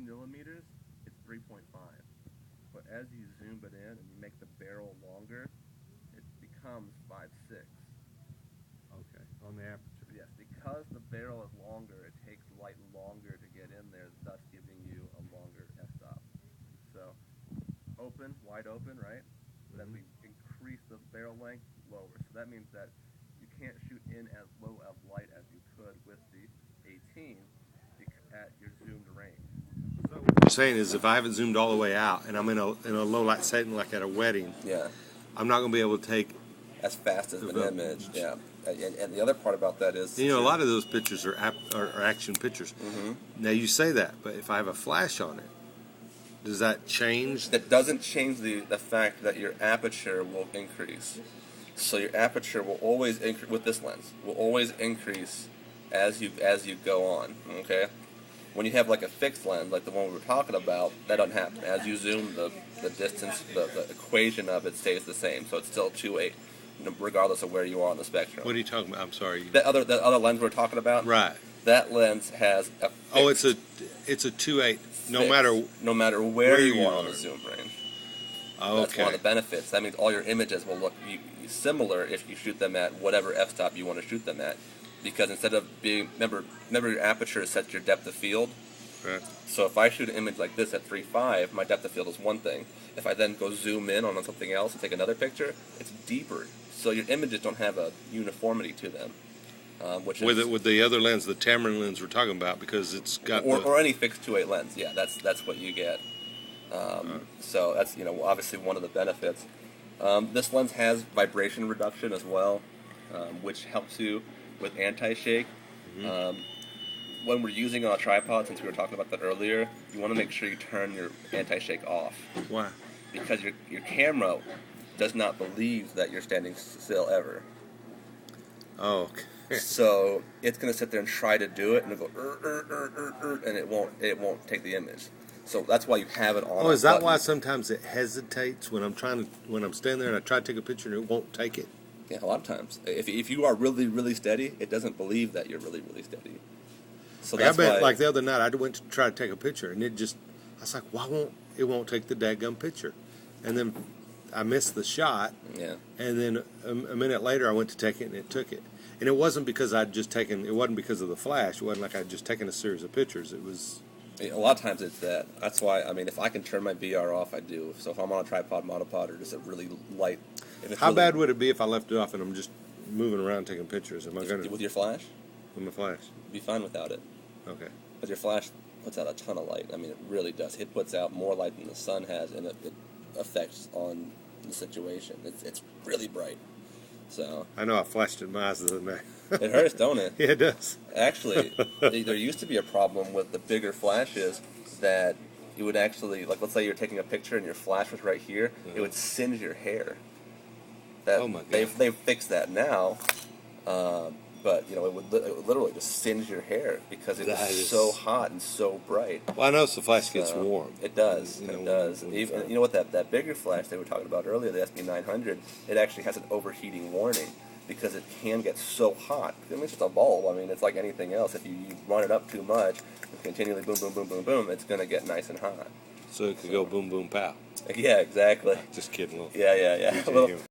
15 millimeters, it's 3.5. But as you zoom it in and you make the barrel longer, it becomes 5.6. Okay, on the aperture. Yes, because the barrel is longer, it takes light longer to get in there, thus giving you a longer f-stop. So, open, wide open, right? But as we increase the barrel length, lower. So that means that you can't shoot in as low of light as you could with the 18 at your zoomed range. So what you're saying is, if I haven't zoomed all the way out and I'm in a low light setting, like at a wedding, Yeah. I'm not going to be able to take As fast as an image, yeah. And the other part about that is, a lot of those pictures are action pictures. Now you say that, but if I have a flash on it, does that change? that doesn't change the fact that your aperture will increase. So your aperture will always increase with this lens. Will always increase as you go on. Okay. When you have like a fixed lens, like the one we were talking about, that doesn't happen. As you zoom, the distance, the equation of it stays the same. So it's still 2.8, regardless of where you are on the spectrum. What are you talking about? I'm sorry. That other lens we're talking about. Right. That lens has a fixed, it's a 2.8. No matter where you are are on the zoom range. Oh, That's okay. one of the benefits. That means all your images will look similar if you shoot them at whatever f-stop you want to shoot them at. Because instead of being, remember your aperture sets your depth of field. Right. So if I shoot an image like this at 3.5, my depth of field is one thing. If I then go zoom in on something else and take another picture, it's deeper. So your images don't have a uniformity to them. Which is, with the other lens, the Tamron lens we're talking about, because it's got or any fixed 2.8 lens, yeah, that's what you get. So that's obviously one of the benefits. This lens has vibration reduction as well, which helps you with anti-shake. When we're using it on a tripod, since we were talking about that earlier, you want to make sure you turn your anti-shake off. Why? Because your camera does not believe that you're standing still ever. Oh, okay. So it's going to sit there and try to do it, and it'll go, and it won't take the image. So that's why you have it on. Oh, is that why sometimes it hesitates when I'm standing there and I try to take a picture and it won't take it? Yeah, a lot of times. If you are really, really steady, it doesn't believe that you're really, really steady. So that's why. Like the other night, I went to try to take a picture, and I was like, why won't take the dadgum picture? And then I missed the shot. Yeah. And then a minute later, I went to take it, and it took it. And it wasn't because it wasn't because of the flash. It wasn't like I'd just taken a series of pictures. It was. A lot of times it's that. That's why, if I can turn my VR off, I do. So if I'm on a tripod, monopod, or just a really light. How bad would it be if I left it off and I'm just moving around taking pictures? Am I going to? With your flash? With my flash. Be fine without it. Okay. But your flash puts out a ton of light. It really does. It puts out more light than the sun has, and it affects on the situation. It's really bright. So I know I flashed in my eyes the other day. It hurts, don't it? Yeah, it does. Actually, there used to be a problem with the bigger flashes that it would actually, like, let's say you're taking a picture and your flash was right here, it would singe your hair. Oh my God. They've fixed that now, but it would literally just singe your hair because it was so hot and so bright. Well, I know the flash gets warm. It does. It does. Even you know what that bigger flash they were talking about earlier, the SB900, it actually has an overheating warning because it can get so hot. It's just a bulb. It's like anything else. If you run it up too much and continually boom, boom, boom, boom, boom, it's going to get nice and hot. So it could go boom, boom, pow. Yeah, exactly. Just kidding. Yeah.